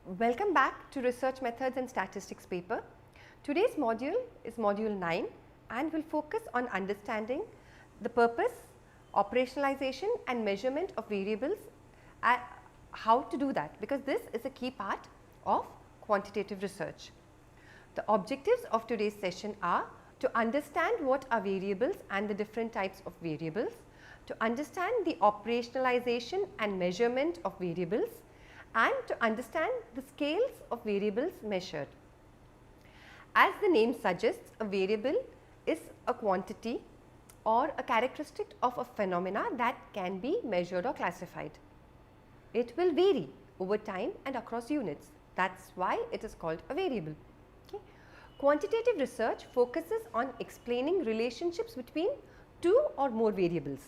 Welcome back to Research Methods and Statistics paper. Today's module is module 9 and will focus on understanding the purpose, operationalization and measurement of variables, how to do that, because this is a key part of quantitative research. The objectives of today's session are to understand what are variables and the different types of variables, to understand the operationalization and measurement of variables, and to understand the scales of variables measured. As the name suggests, a variable is a quantity or a characteristic of a phenomena that can be measured or classified. It will vary over time and across units. That is why it is called a variable. Okay. Quantitative research focuses on explaining relationships between two or more variables.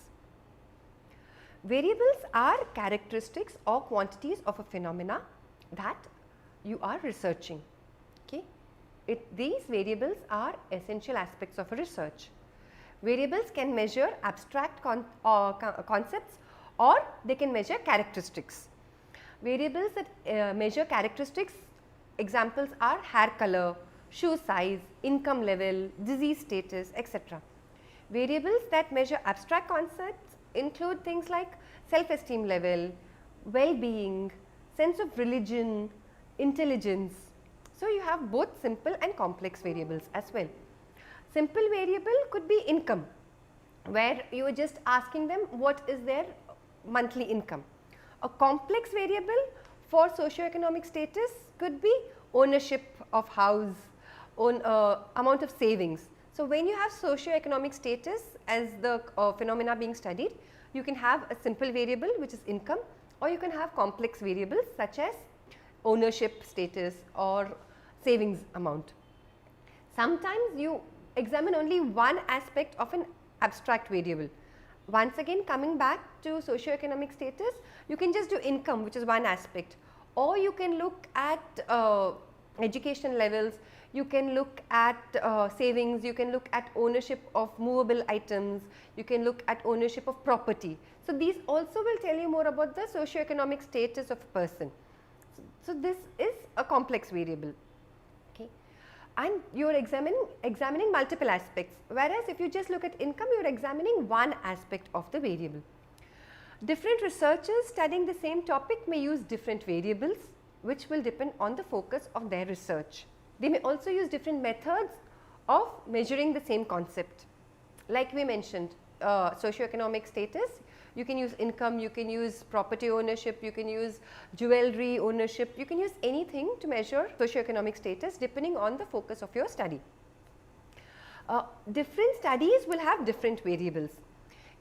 Variables are characteristics or quantities of a phenomena that you are researching. Okay. These variables are essential aspects of a research. Variables can measure abstract concepts or they can measure characteristics. Variables that measure characteristics, examples are hair color, shoe size, income level, disease status, etc. Variables that measure abstract concepts include things like self-esteem level, well-being, sense of religion, intelligence. So, you have both simple and complex variables as well. Simple variable could be income, where you are just asking them what is their monthly income. A complex variable for socioeconomic status could be ownership of house, amount of savings. So, when you have socioeconomic status as the phenomena being studied, you can have a simple variable which is income, or you can have complex variables such as ownership status or savings amount. Sometimes you examine only one aspect of an abstract variable. Once again, coming back to socioeconomic status, you can just do income, which is one aspect, or you can look at education levels, you can look at savings, you can look at ownership of movable items, you can look at ownership of property. So, these also will tell you more about the socioeconomic status of a person. So, this is a complex variable. Okay. And you are examining multiple aspects, whereas if you just look at income, you are examining one aspect of the variable. Different researchers studying the same topic may use different variables, which will depend on the focus of their research. They may also use different methods of measuring the same concept. Like we mentioned, socioeconomic status, you can use income, you can use property ownership, you can use jewelry ownership, you can use anything to measure socioeconomic status depending on the focus of your study. Different studies will have different variables.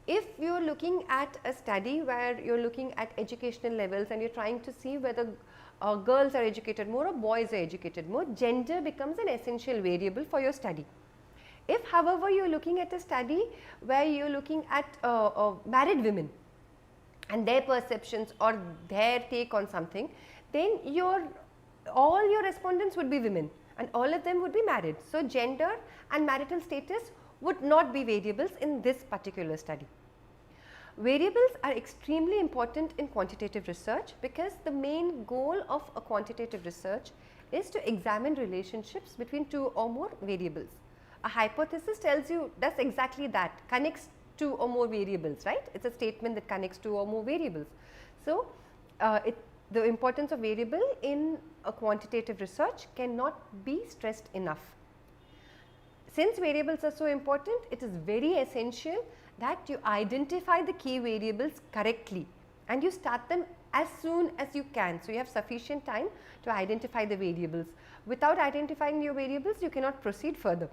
If you are looking at a study where you are looking at educational levels and you are trying to see whether girls are educated more or boys are educated more, gender becomes an essential variable for your study. If however you are looking at a study where you are looking at married women and their perceptions or their take on something, then all your respondents would be women and all of them would be married. So, gender and marital status would not be variables in this particular study. Variables are extremely important in quantitative research because the main goal of a quantitative research is to examine relationships between two or more variables. A hypothesis tells you does exactly that, connects two or more variables, right? It is a statement that connects two or more variables. So, the importance of variable in a quantitative research cannot be stressed enough. Since variables are so important, it is very essential that you identify the key variables correctly and you start them as soon as you can. So, you have sufficient time to identify the variables. Without identifying your variables, you cannot proceed further.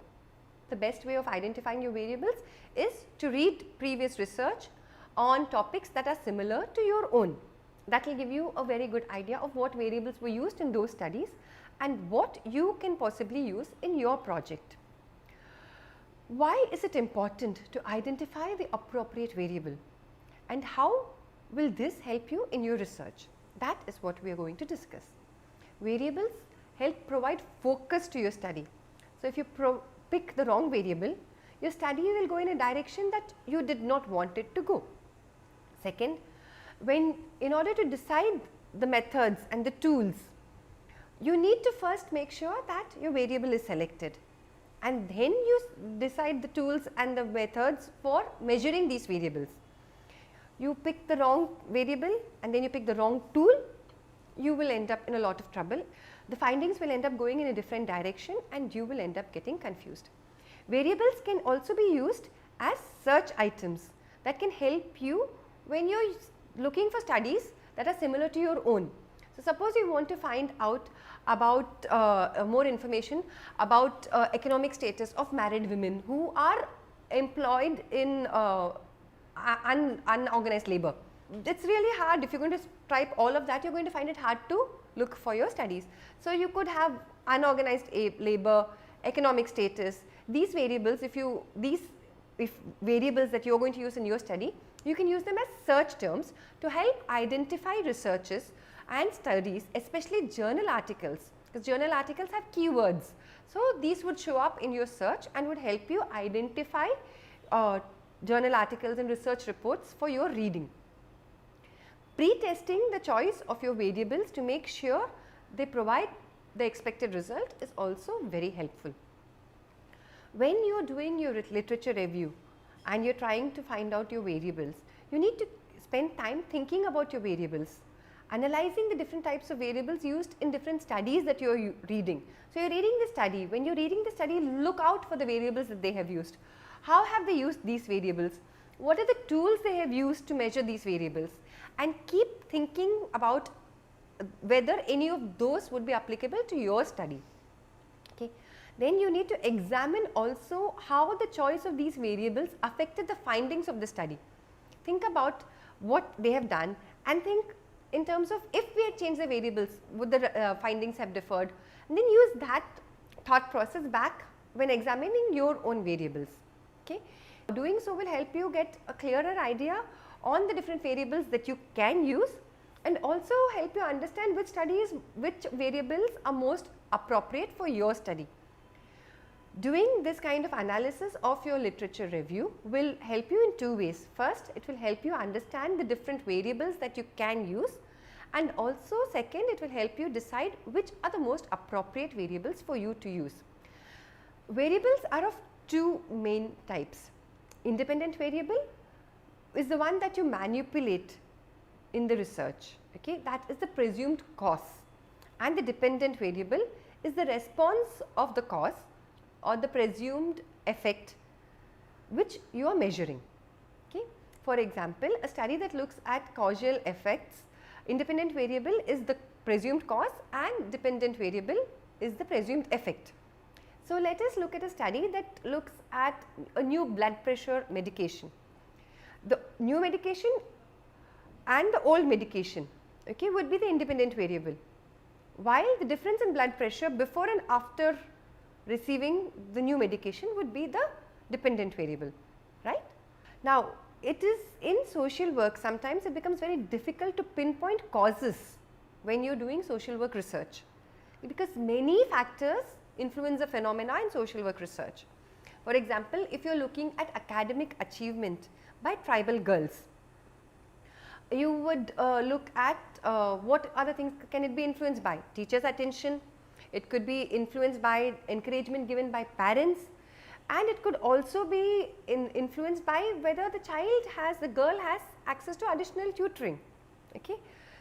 The best way of identifying your variables is to read previous research on topics that are similar to your own. That will give you a very good idea of what variables were used in those studies and what you can possibly use in your project. Why is it important to identify the appropriate variable and how will this help you in your research? That is what we are going to discuss. Variables help provide focus to your study. So, if you pick the wrong variable, your study will go in a direction that you did not want it to go. Second, in order to decide the methods and the tools you need to first make sure that your variable is selected, and then you decide the tools and the methods for measuring these variables. You pick the wrong variable and then you pick the wrong tool, you will end up in a lot of trouble. The findings will end up going in a different direction and you will end up getting confused. Variables can also be used as search items that can help you when you are looking for studies that are similar to your own. So, suppose you want to find out about more information about economic status of married women who are employed in unorganized labor. It is really hard. If you are going to type all of that, you are going to find it hard to look for your studies. So, you could have unorganized labor, economic status, these variables. If variables that you are going to use in your study, you can use them as search terms to help identify researches and studies, especially journal articles, because journal articles have keywords. So, these would show up in your search and would help you identify journal articles and research reports for your reading. Pre-testing the choice of your variables to make sure they provide the expected result is also very helpful. When you are doing your literature review and you are trying to find out your variables, you need to spend time thinking about your variables, analyzing the different types of variables used in different studies that you are reading. So, you are reading the study. When you are reading the study, look out for the variables that they have used. How have they used these variables? What are the tools they have used to measure these variables? And keep thinking about whether any of those would be applicable to your study. Okay. Then you need to examine also how the choice of these variables affected the findings of the study. Think about what they have done and think in terms of if we had changed the variables, would the findings have differed, and then use that thought process back when examining your own variables. Okay. Doing so will help you get a clearer idea on the different variables that you can use, and also help you understand which variables are most appropriate for your study. Doing this kind of analysis of your literature review will help you in two ways. First, it will help you understand the different variables that you can use, and also second, it will help you decide which are the most appropriate variables for you to use. Variables are of two main types. Independent variable is the one that you manipulate in the research, okay? That is the presumed cause, and the dependent variable is the response of the cause or the presumed effect which you are measuring. Okay? For example, a study that looks at causal effects, independent variable is the presumed cause and dependent variable is the presumed effect. So, let us look at a study that looks at a new blood pressure medication. The new medication and the old medication, okay, would be the independent variable, while the difference in blood pressure before and after receiving the new medication would be the dependent variable, right. Now, it is in social work, sometimes it becomes very difficult to pinpoint causes when you are doing social work research, because many factors influence the phenomena in social work research. For example, if you are looking at academic achievement by tribal girls, you would look at what other things can it be influenced by. Teachers' attention, it could be influenced by encouragement given by parents, and it could also be influenced by whether the girl has access to additional tutoring. Okay.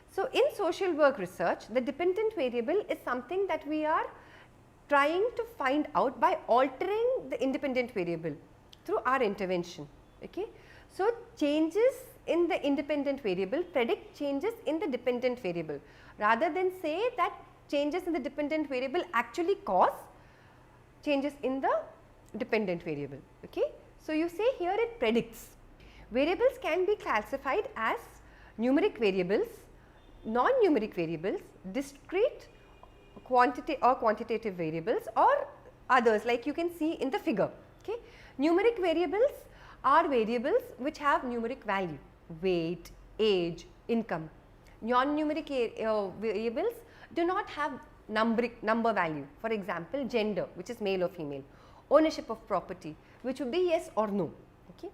So, in social work research, the dependent variable is something that we are trying to find out by altering the independent variable through our intervention. Okay. So, changes in the independent variable predict changes in the dependent variable, rather than say that changes in the dependent variable actually cause changes in the dependent variable. Okay. So, you say here it predicts. Variables can be classified as numeric variables, non-numeric variables, discrete quantitative variables, or others like you can see in the figure. Okay. Numeric variables are variables which have numeric value, weight, age, income. Non-numeric variables do not have number value. For example, gender, which is male or female, ownership of property, which would be yes or no. Okay.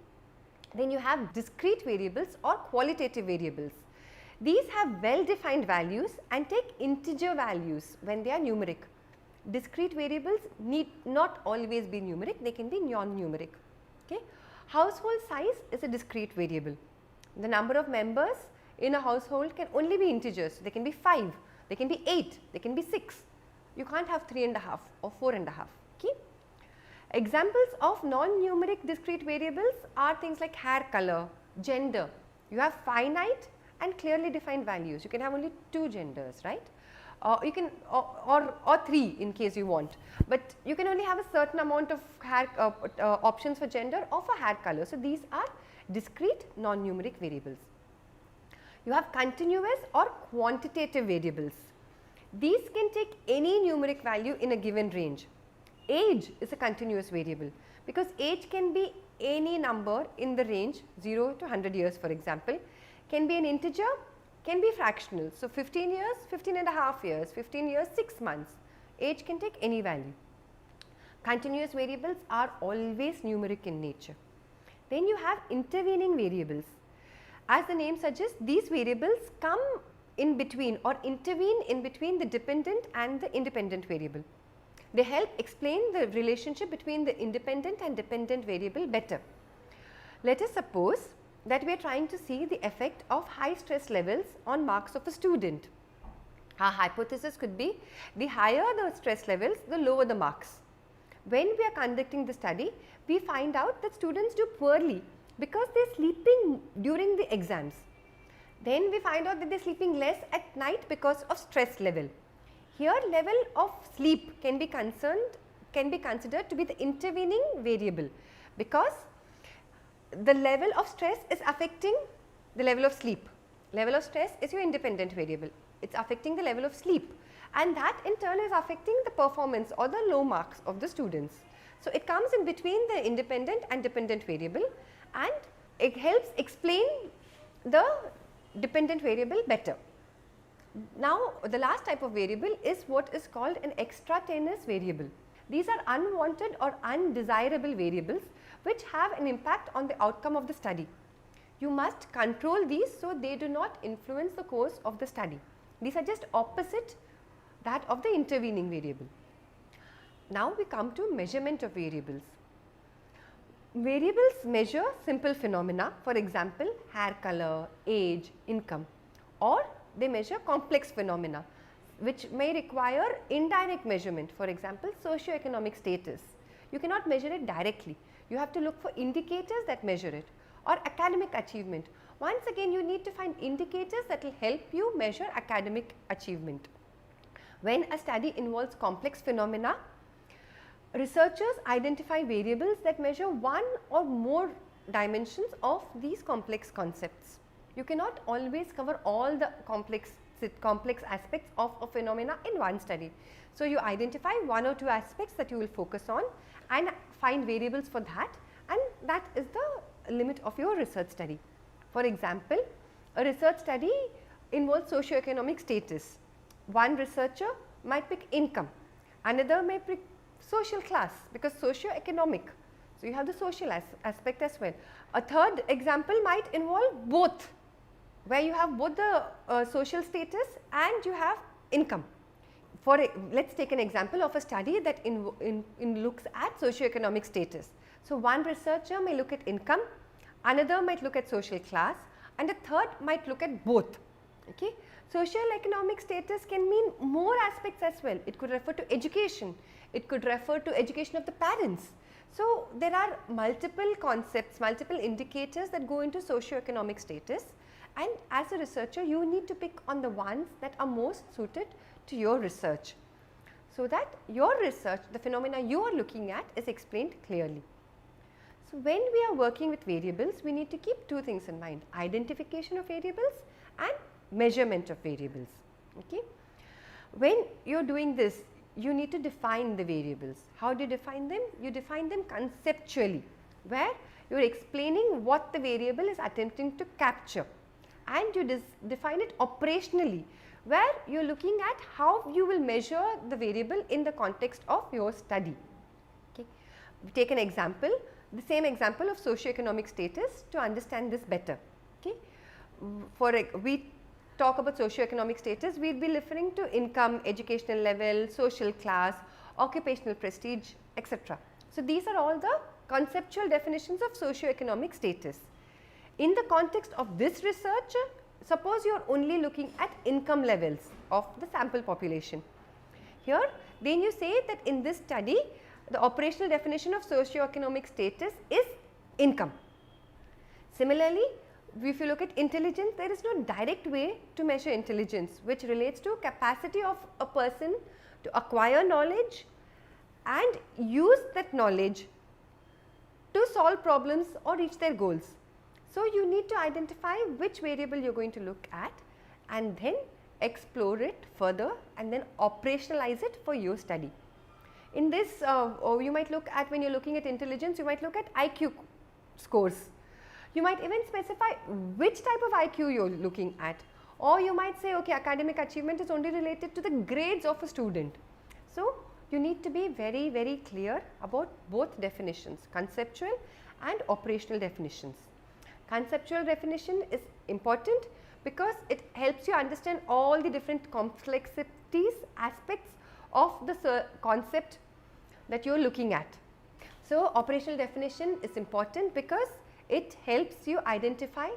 Then you have discrete variables or qualitative variables. These have well defined values and take integer values when they are numeric. Discrete variables need not always be numeric, they can be non-numeric. Okay. Household size is a discrete variable. The number of members in a household can only be integers. They can be 5, they can be 8, they can be 6. You can't have 3.5 or 4.5. Okay. Examples of non-numeric discrete variables are things like hair color, gender. You have finite and clearly defined values. You can have only 2 genders, right? You can or 3 in case you want, but you can only have a certain amount of hair options for gender or for hair color. So, these are discrete non-numeric variables. You have continuous or quantitative variables. These can take any numeric value in a given range. Age is a continuous variable because age can be any number in the range 0 to 100 years, for example, can be an integer, can be fractional. So, 15 years, 15.5 years, 15 years, 6 months, age can take any value. Continuous variables are always numeric in nature. Then you have intervening variables. As the name suggests, these variables come in between or intervene in between the dependent and the independent variable. They help explain the relationship between the independent and dependent variable better. Let us suppose that we are trying to see the effect of high stress levels on marks of a student. Our hypothesis could be the higher the stress levels, the lower the marks. When we are conducting the study, we find out that students do poorly because they are sleeping during the exams. Then we find out that they are sleeping less at night because of stress level. Here level of sleep can be considered to be the intervening variable because the level of stress is affecting the level of sleep. Level of stress is your independent variable. It is affecting the level of sleep, and that in turn is affecting the performance or the low marks of the students. So, it comes in between the independent and dependent variable, and it helps explain the dependent variable better. Now, the last type of variable is what is called an extraneous variable. These are unwanted or undesirable variables which have an impact on the outcome of the study. You must control these so they do not influence the course of the study. These are just opposite that of the intervening variable. Now, we come to measurement of variables. Variables measure simple phenomena, for example, hair color, age, income, or they measure complex phenomena which may require indirect measurement, for example, socio-economic status. You cannot measure it directly. You have to look for indicators that measure it, or academic achievement. Once again, you need to find indicators that will help you measure academic achievement. When a study involves complex phenomena, researchers identify variables that measure one or more dimensions of these complex concepts. You cannot always cover all the complex aspects of a phenomena in one study. So, you identify 1 or 2 aspects that you will focus on and find variables for that, and that is the limit of your research study. For example, a research study involves socio-economic status. One researcher might pick income, another may pick social class because socio-economic. So, you have the social aspect as well. A third example might involve both, where you have both the social status and you have income. Let us take an example of a study that looks at socio-economic status. So, one researcher may look at income, another might look at social class, and a third might look at both. Okay. Socio-economic status can mean more aspects as well. It could refer to education, it could refer to education of the parents. So, there are multiple concepts, multiple indicators that go into socio-economic status, and as a researcher you need to pick on the ones that are most suited to your research, so that your research, the phenomena you are looking at, is explained clearly. So, when we are working with variables, we need to keep 2 things in mind: identification of variables and measurement of variables. Okay. When you are doing this, you need to define the variables. How do you define them? You define them conceptually, where you are explaining what the variable is attempting to capture, and you define it operationally, where you are looking at how you will measure the variable in the context of your study. Okay. We take an example, the same example of socio-economic status to understand this better. Okay. We talk about socioeconomic status, we will be referring to income, educational level, social class, occupational prestige, etc. So, these are all the conceptual definitions of socioeconomic status. In the context of this research, suppose you are only looking at income levels of the sample population. Here, then you say that in this study, the operational definition of socioeconomic status is income. Similarly, if you look at intelligence, there is no direct way to measure intelligence, which relates to capacity of a person to acquire knowledge and use that knowledge to solve problems or reach their goals. So, you need to identify which variable you are going to look at and then explore it further and then operationalize it for your study. In this, you might look at, when you are looking at intelligence, you might look at IQ scores. You might even specify which type of IQ you are looking at, or you might say, okay, academic achievement is only related to the grades of a student. So, you need to be very, very clear about both definitions, conceptual and operational definitions. Conceptual definition is important because it helps you understand all the different complexities, aspects of the concept that you are looking at. So, operational definition is important because it helps you identify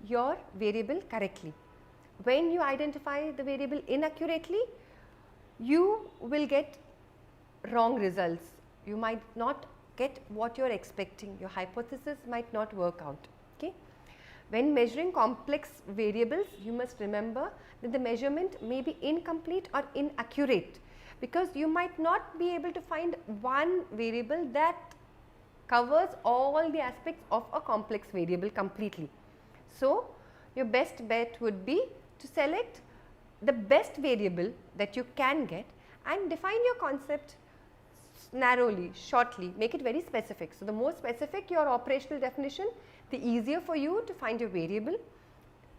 your variable correctly. When you identify the variable inaccurately, you will get wrong results. You might not get what you are expecting. Your hypothesis might not work out. Okay? When measuring complex variables, you must remember that the measurement may be incomplete or inaccurate, because you might not be able to find one variable that covers all the aspects of a complex variable completely. So, your best bet would be to select the best variable that you can get and define your concept narrowly, shortly, make it very specific. So, the more specific your operational definition, the easier for you to find your variable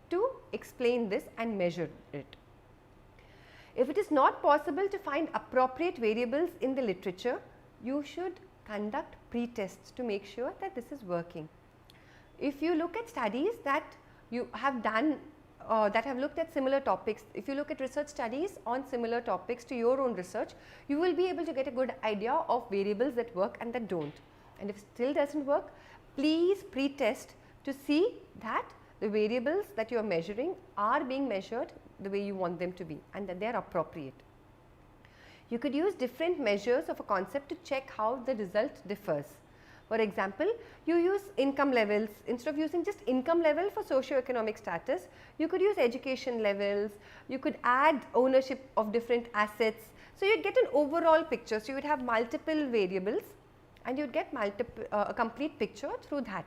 to explain this and measure it. If it is not possible to find appropriate variables in the literature, you should conduct pre-tests to make sure that this is working. If you look at studies that you have done that have looked at similar topics, if you look at research studies on similar topics to your own research, you will be able to get a good idea of variables that work and that do not. And if it still does not work, please pre-test to see that the variables that you are measuring are being measured the way you want them to be and that they are appropriate. You could use different measures of a concept to check how the result differs. For example, you use income levels. Instead of using just income level for socio-economic status, you could use education levels, you could add ownership of different assets. So, you would get an overall picture. So, you would have multiple variables and you would get a complete picture through that.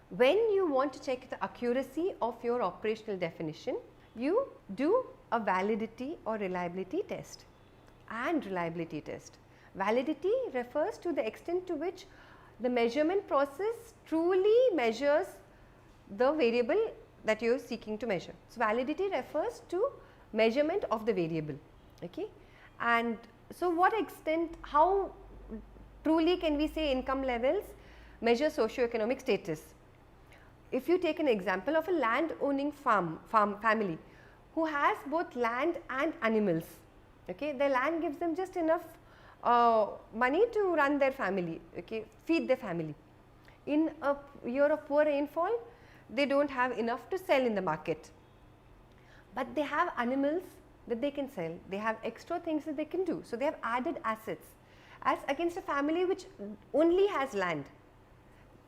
When you want to check the accuracy of your operational definition, you do a validity or reliability test and reliability test. Validity refers to the extent to which the measurement process truly measures the variable that you are seeking to measure. So, validity refers to measurement of the variable. Okay? And so, what extent, how truly can we say income levels measure socio-economic status? If you take an example of a land owning farm family who has both land and animals, okay, their land gives them just enough money to run their family, okay, feed their family. In a year of poor rainfall, they do not have enough to sell in the market, but they have animals that they can sell, they have extra things that they can do. So, they have added assets as against a family which only has land.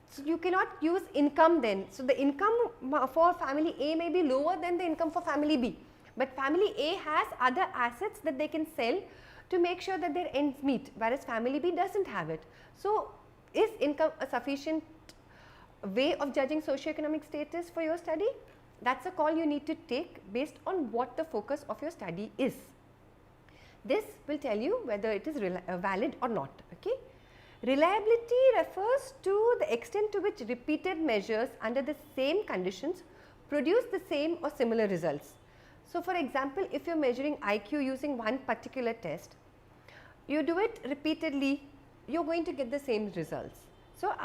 So, you cannot use income then. So, the income for family A may be lower than the income for family B, but family A has other assets that they can sell to make sure that their ends meet, whereas family B does not have it. So, is income a sufficient way of judging socio-economic status for your study? That is a call you need to take based on what the focus of your study is. This will tell you whether it is valid or not. Okay? Reliability refers to the extent to which repeated measures under the same conditions produce the same or similar results. So, for example, if you are measuring IQ using one particular test, you do it repeatedly, you are going to get the same results. So,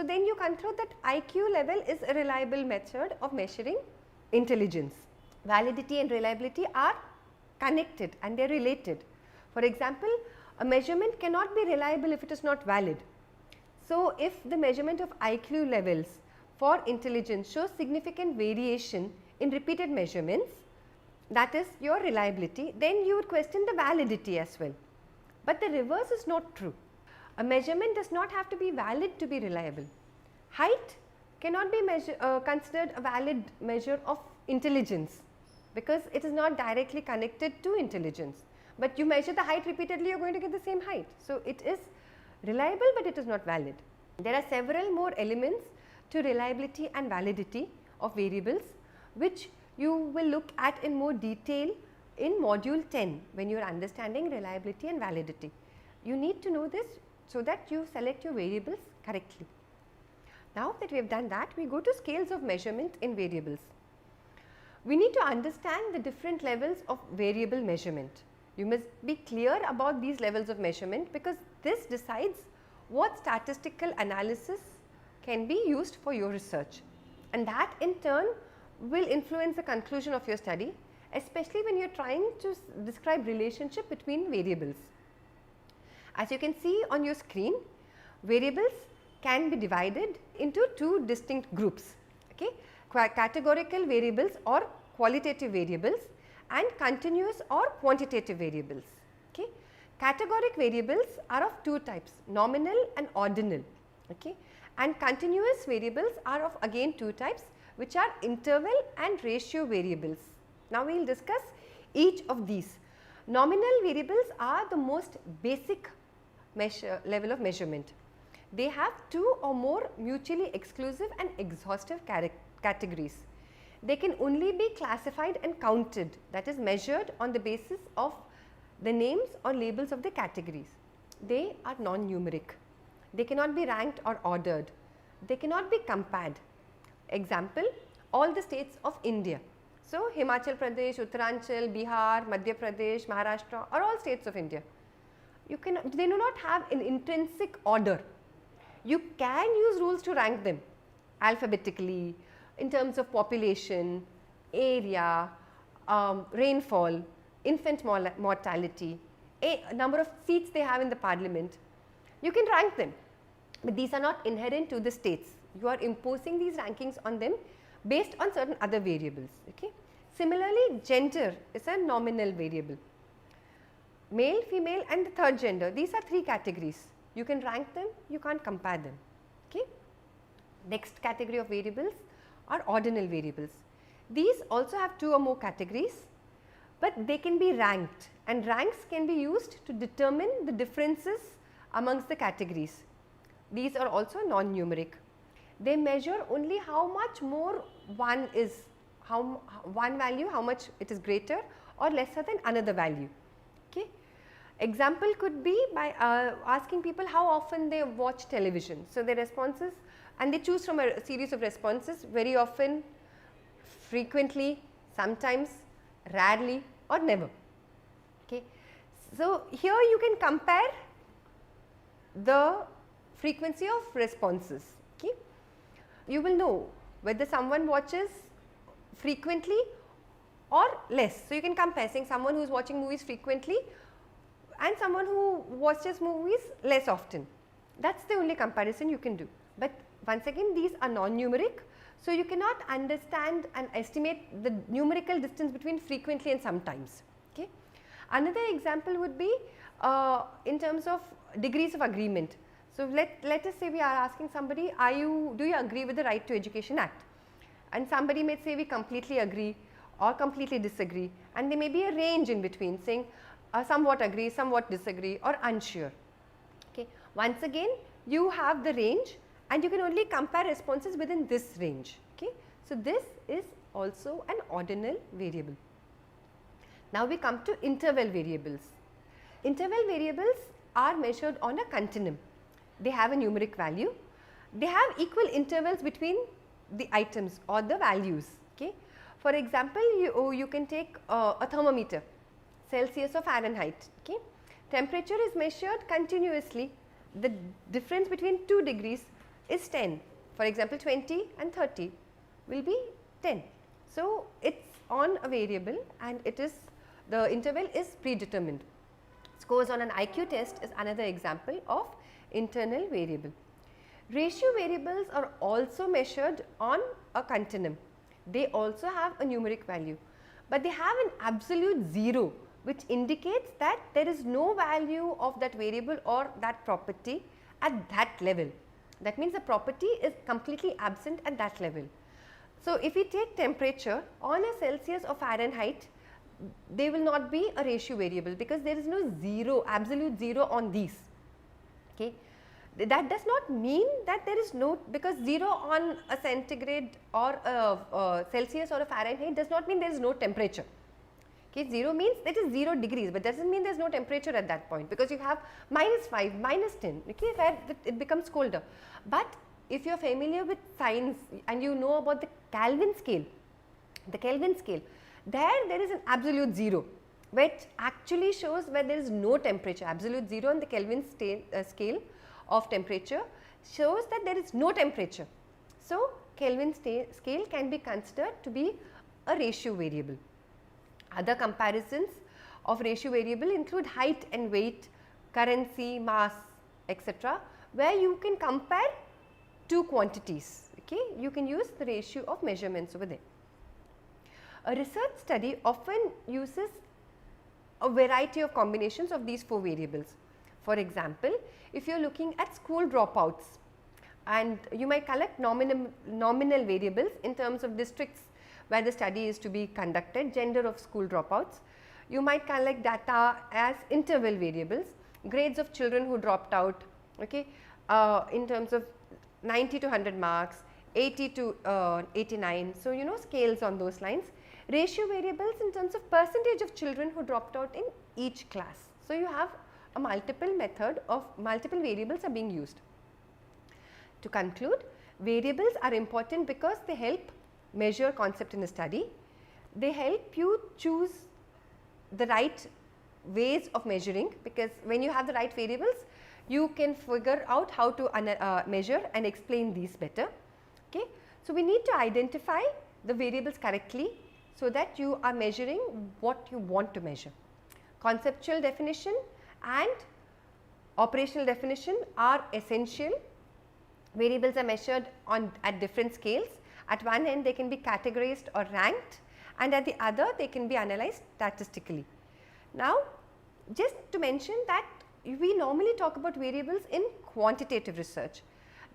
then you conclude that IQ level is a reliable method of measuring intelligence. validity and reliability are connected and they are related. For example, a measurement cannot be reliable if it is not valid. So, if the measurement of IQ levels for intelligence shows significant variation in repeated measurements, that is your reliability, then you would question the validity as well. But the reverse is not true. A measurement does not have to be valid to be reliable. Height cannot be considered a valid measure of intelligence because it is not directly connected to intelligence. But you measure the height repeatedly, you are going to get the same height. So, it is reliable, but it is not valid. There are several more elements to reliability and validity of variables, which you will look at in more detail in module 10 when you are understanding reliability and validity. You need to know this so that you select your variables correctly. Now that we have done that, we go to scales of measurement in variables. We need to understand the different levels of variable measurement. You must be clear about these levels of measurement because this decides what statistical analysis can be used for your research, and that in turn will influence the conclusion of your study, especially when you are trying to describe relationship between variables. As you can see on your screen, variables can be divided into two distinct groups, okay? Categorical variables or qualitative variables and continuous or quantitative variables. Okay? Categoric variables are of two types, nominal and ordinal, okay? And continuous variables are of again two types, which are interval and ratio variables. Now, we will discuss each of these. Nominal variables are the most basic level of measurement. They have two or more mutually exclusive and exhaustive categories. They can only be classified and counted, that is measured on the basis of the names or labels of the categories. They are non-numeric. They cannot be ranked or ordered. They cannot be compared. Example, all the states of India. So, Himachal Pradesh, Uttaranchal, Bihar, Madhya Pradesh, Maharashtra are all states of India. They do not have an intrinsic order. You can use rules to rank them alphabetically in terms of population, area, rainfall, infant mortality, number of seats they have in the parliament. You can rank them, but these are not inherent to the states. You are imposing these rankings on them based on certain other variables. Okay? Similarly, gender is a nominal variable. Male, female and the third gender, these are three categories. You can rank them, you can't compare them. Okay? Next category of variables are ordinal variables. These also have two or more categories, but they can be ranked, and ranks can be used to determine the differences amongst the categories. These are also non-numeric. They measure only how much more one is, one value, how much it is greater or lesser than another value. Okay. Example could be by asking people how often they watch television. So, their responses, and they choose from a series of responses, very often, frequently, sometimes, rarely or never. Okay. So, here you can compare the frequency of responses. Okay. You will know whether someone watches frequently or less. So, you can compare, saying someone who is watching movies frequently and someone who watches movies less often. That is the only comparison you can do. But once again, these are non-numeric. So, you cannot understand and estimate the numerical distance between frequently and sometimes. Okay. Another example would be in terms of degrees of agreement. So, let us say we are asking somebody, do you agree with the Right to Education Act? And somebody may say we completely agree or completely disagree, and there may be a range in between, saying somewhat agree, somewhat disagree or unsure. Okay. Once again, you have the range and you can only compare responses within this range. Okay. So, this is also an ordinal variable. Now, we come to interval variables. Interval variables are measured on a continuum. They have a numeric value. They have equal intervals between the items or the values. Okay. For example, you can take a thermometer, Celsius or Fahrenheit. Okay. Temperature is measured continuously. The difference between 2 degrees is 10. For example, 20 and 30 will be 10. So, it is on a variable and the interval is predetermined. Scores on an IQ test is another example of internal variable. Ratio variables are also measured on a continuum. They also have a numeric value, but they have an absolute 0, which indicates that there is no value of that variable or that property at that level. That means the property is completely absent at that level. So, if we take temperature on a Celsius or Fahrenheit, they will not be a ratio variable because there is no 0, absolute 0 on these. Okay. That does not mean that there is no, because 0 on a centigrade or a Celsius or a Fahrenheit does not mean there is no temperature. Okay, 0 means it is 0 degrees, but does not mean there is no temperature at that point, because you have -5, -10, okay, where it becomes colder. But if you are familiar with science and you know about the Kelvin scale, there is an absolute 0, which actually shows where there is no temperature. Absolute 0 on the Kelvin scale of temperature shows that there is no temperature. So, Kelvin scale can be considered to be a ratio variable. Other comparisons of ratio variable include height and weight, currency, mass, etc., where you can compare two quantities. Okay? You can use the ratio of measurements over there. A research study often uses a variety of combinations of these 4 variables. For example, if you are looking at school dropouts, and you might collect nominal variables in terms of districts where the study is to be conducted, gender of school dropouts. You might collect data as interval variables, grades of children who dropped out, okay, in terms of 90 to 100 marks, 80 to 89. So, you know, scales on those lines. Ratio variables in terms of percentage of children who dropped out in each class. So, you have a multiple method of multiple variables are being used. To conclude, variables are important because they help measure concept in a study. They help you choose the right ways of measuring, because when you have the right variables, you can figure out how to measure and explain these better. Okay. So, we need to identify the variables correctly so that you are measuring what you want to measure. Conceptual definition and operational definition are essential. Variables are measured at different scales. At one end they can be categorized or ranked, and at the other they can be analyzed statistically. Now, just to mention that we normally talk about variables in quantitative research.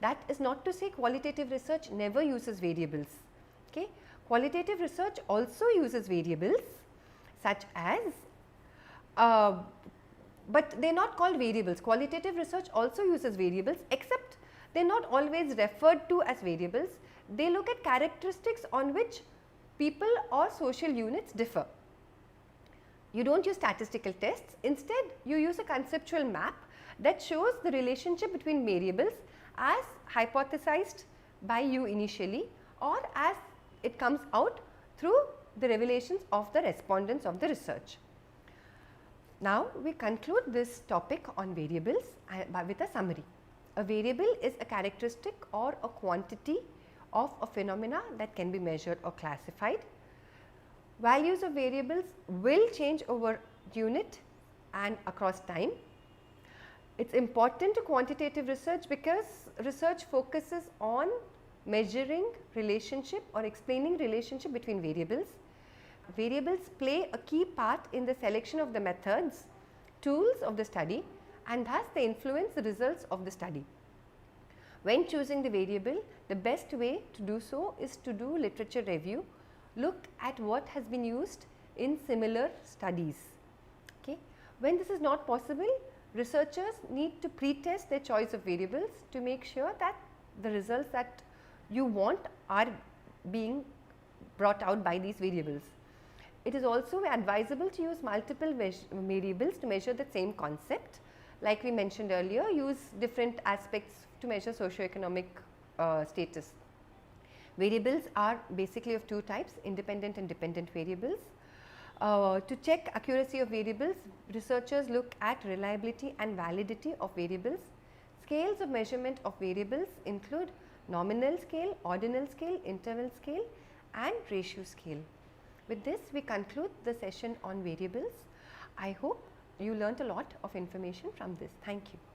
That is not to say qualitative research never uses variables. Okay. Qualitative research also uses variables such as, but they are not called variables. Qualitative research also uses variables, except they are not always referred to as variables. They look at characteristics on which people or social units differ. You do not use statistical tests, instead you use a conceptual map that shows the relationship between variables as hypothesized by you initially, or as it comes out through the revelations of the respondents of the research. Now, we conclude this topic on variables with a summary. A variable is a characteristic or a quantity of a phenomena that can be measured or classified. Values of variables will change over unit and across time. It is important to quantitative research because research focuses on measuring relationship or explaining relationship between variables. Variables play a key part in the selection of the methods, tools of the study, and thus they influence the results of the study. When choosing the variable, the best way to do so is to do literature review, look at what has been used in similar studies. Okay. When this is not possible, researchers need to pre-test their choice of variables to make sure that the results that you want are being brought out by these variables. It is also advisable to use multiple variables to measure the same concept. Like we mentioned earlier, use different aspects to measure socioeconomic status. Variables are basically of two types, independent and dependent variables. To check accuracy of variables, researchers look at reliability and validity of variables. Scales of measurement of variables include nominal scale, ordinal scale, interval scale and ratio scale. With this, we conclude the session on variables. I hope you learnt a lot of information from this. Thank you.